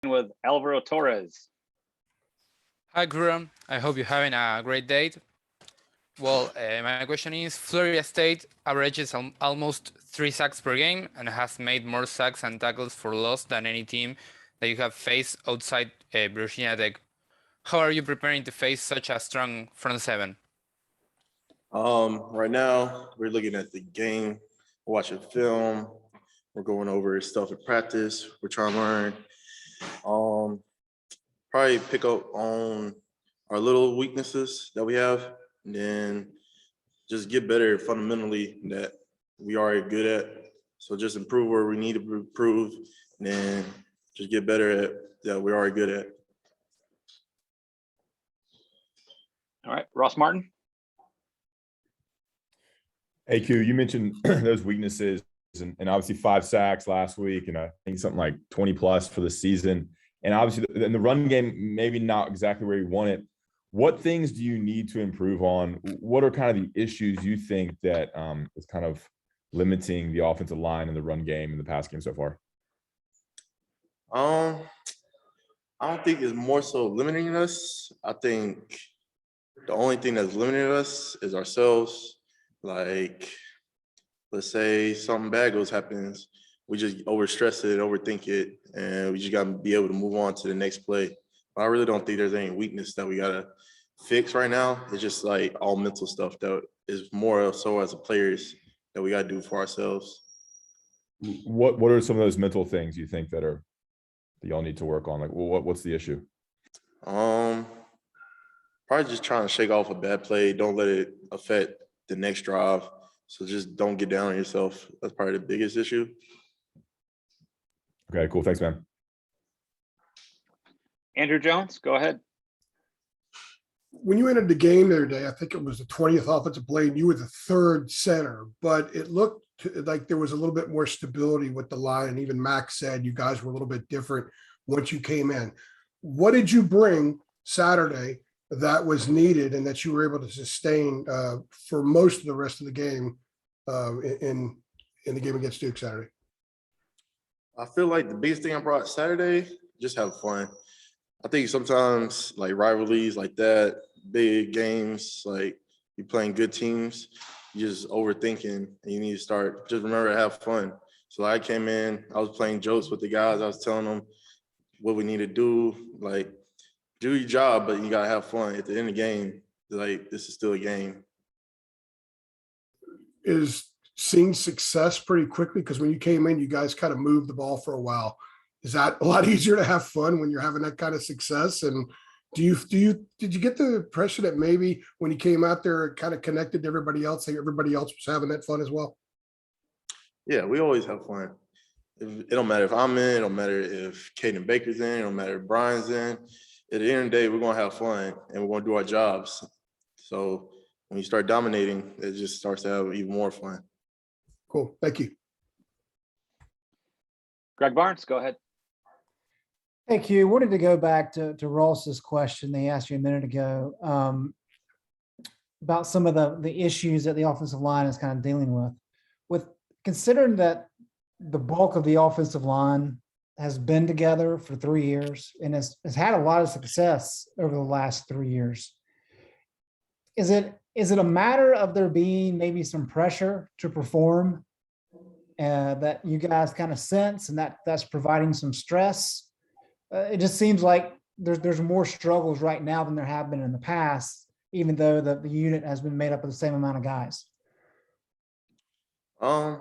with Alvaro Torres. Hi, Quiron. I hope you're having a great day. Well, my question is, Florida State averages almost 3 sacks per game and has made more sacks and tackles for loss than any team that you have faced outside Virginia Tech. How are you preparing to face such a strong front seven? Right now, we're looking at the game, watching film. We're going over stuff in practice. We're trying to learn. Probably pick up on our little weaknesses that we have, and then just get better fundamentally that we are good at. So just improve where we need to improve, and then just get better at that we are good at. All right, Ross Martin. Hey, Q, you mentioned those weaknesses and obviously 5 sacks last week, and I think something like 20 plus for the season. And obviously in the run game, maybe not exactly where you want it. What things do you need to improve on? What are kind of the issues you think that is kind of limiting the offensive line and the run game in the pass game so far? I don't think it's more so limiting us. I think the only thing that's limiting us is ourselves. Like, let's say something bad happens, we just overstress it, overthink it, and we just got to be able to move on to the next play. But I really don't think there's any weakness that we got to fix right now. It's just like all mental stuff that is more so as a players that we got to do for ourselves. What are some of those mental things you think that y'all need to work on? Like, what's the issue? Probably just trying to shake off a bad play. Don't let it affect the next drive. So just don't get down on yourself. That's probably the biggest issue. Okay, cool. Thanks, man. Andrew Jones, go ahead. When you entered the game the other day, I think it was the 20th offensive play, and you were the 3rd center, but it looked like there was a little bit more stability with the line. And even Max said you guys were a little bit different once you came in. What did you bring Saturday that was needed and that you were able to sustain for most of the rest of the game in the game against Duke Saturday? I feel like the biggest thing I brought Saturday, just have fun. I think sometimes like rivalries like that, big games, like you're playing good teams, you're just overthinking and you need to start, just remember to have fun. So I came in, I was playing jokes with the guys. I was telling them what we need to do, like do your job, but you gotta have fun. At the end of the game, like this is still a game. Is seeing success pretty quickly? Because when you came in, you guys kind of moved the ball for a while. Is that a lot easier to have fun when you're having that kind of success? And did you get the impression that maybe when you came out there, it kind of connected to everybody else, like everybody else was having that fun as well? Yeah, we always have fun. It don't matter if I'm in, it don't matter if Caden Baker's in, it don't matter if Brian's in. At the end of the day, we're gonna have fun and we're gonna do our jobs. So when you start dominating, it just starts to have even more fun. Cool, thank you. Greg Barnes, go ahead. Hey, Q, wanted to go back to Ross's question they asked you a minute ago about some of the issues that the offensive line is kind of dealing with considering that the bulk of the offensive line has been together for 3 years and has had a lot of success over the last 3 years. Is it a matter of there being maybe some pressure to perform that you guys kind of sense and that's providing some stress? It just seems like there's more struggles right now than there have been in the past, even though the unit has been made up of the same amount of guys. I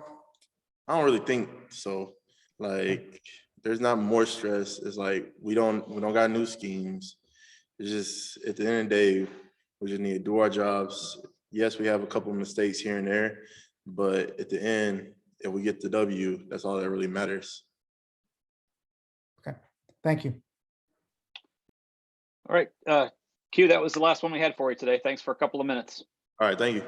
don't really think so. Like, there's not more stress. It's like we don't got new schemes. It's just at the end of the day, we just need to do our jobs. Yes, we have a couple of mistakes here and there, but at the end, if we get the W, that's all that really matters. Okay, thank you. All right, Q, that was the last one we had for you today. Thanks for a couple of minutes. All right, thank you.